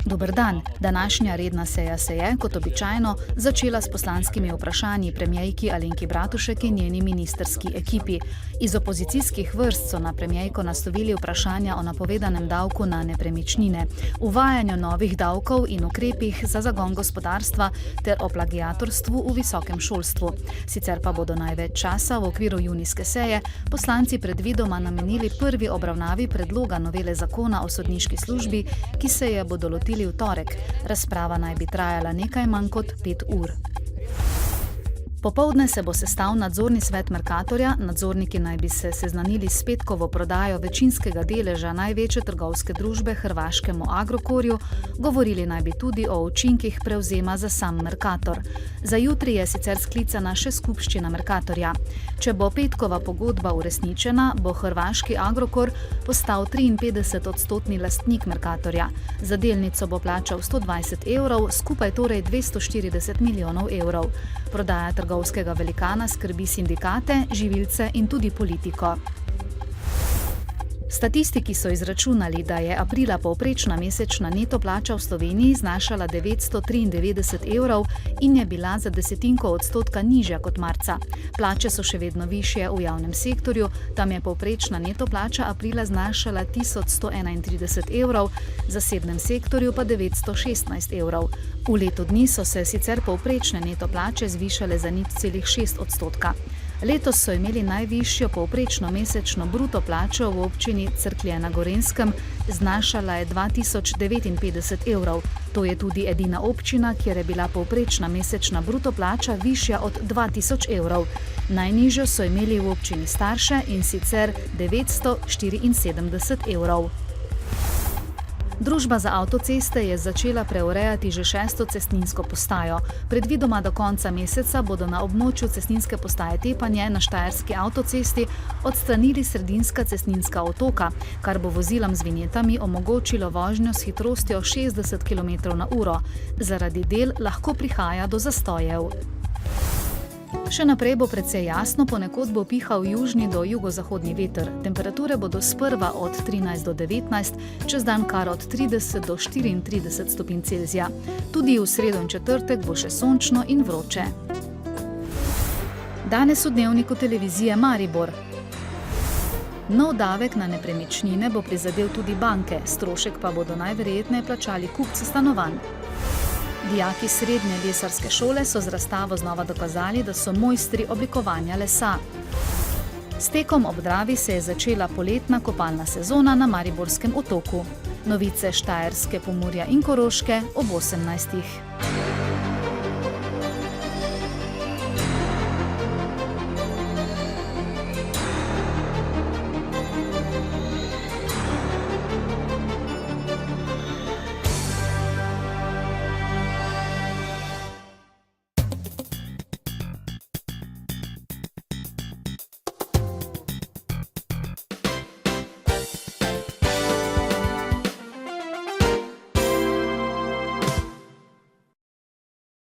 Dober dan. Današnja redna seja se je, kot običajno, začela s poslanskimi vprašanji premierki Alenki Bratušek in njeni ministrski ekipi. Iz opozicijskih vrst so na premierko naslovili vprašanja o napovedanem davku na nepremičnine, uvajanju novih davkov in ukrepih za zagon gospodarstva ter o plagiatorstvu v visokem šolstvu. Sicer pa bodo največ časa v okviru junijske seje poslanci predvidoma namenili prvi obravnavi predloga novele zakona o sodniški službi, ki se je bodo lotili v torek. Razprava naj bi trajala nekaj manj kot 5 ur. Popoldne se bo sestal nadzorni svet Mercatorja, nadzorniki naj bi se seznanili s petkovo prodajo večinskega deleža največje trgovske družbe hrvaškemu Agrokorju, govorili naj bi tudi o učinkih prevzema za sam Mercator. Za jutri je sicer sklicana še skupščina Mercatorja. Če bo petkova pogodba uresničena, bo hrvaški Agrokor postal 53-odstotni lastnik Mercatorja. Za delnico bo plačal 120 evrov, skupaj torej 240 milijonov evrov. Prodaja trgovskega velikana skrbi sindikate, živilce in tudi politiko. Statistiki so izračunali, da je aprila povprečna mesečna neto plača v Sloveniji znašala 993 evrov in je bila za 0,1% nižja kot marca. Plače so še vedno višje v javnem sektorju, tam je povprečna neto plača aprila znašala 1131 evrov, v zasebnem sektorju pa 916 evrov. V letu dni so se sicer povprečne neto plače zvišale za 0,6%. Letos so imeli najvišjo povprečno mesečno bruto plačo v občini Cerklje na Gorenjskem, znašala je 2059 evrov. To je tudi edina občina, kjer je bila povprečna mesečna bruto plača višja od 2000 evrov. Najnižjo so imeli v občini Starše in sicer 974 evrov. Družba za avtoceste je začela preurejati že 6. cestninsko postajo. Predvidoma do konca meseca bodo na območju cestninske postaje Tepanje na Štajerski avtocesti odstranili sredinska cestninska otoka, kar bo vozilom z vinjetami omogočilo vožnjo s hitrostjo 60 km/h. Zaradi del lahko prihaja do zastojev. Še naprej bo precej jasno, ponekod bo pihal južni do jugozahodni veter. Temperature bodo sprva od 13 do 19, čez dan kar od 30 do 34 stopinj Celzija. Tudi v sredo in četrtek bo še sončno in vroče. Danes v dnevniku televizije Maribor. Nov davek na nepremičnine bo prizadel tudi banke, strošek pa bodo najverjetneje plačali kupci stanovanj. Dijaki srednje lesarske šole so z razstavo znova dokazali, da so mojstri oblikovanja lesa. S tekom ob Dravi se je začela poletna kopalna sezona na Mariborskem otoku. Novice Štajerske, Pomurja in Koroške ob 18.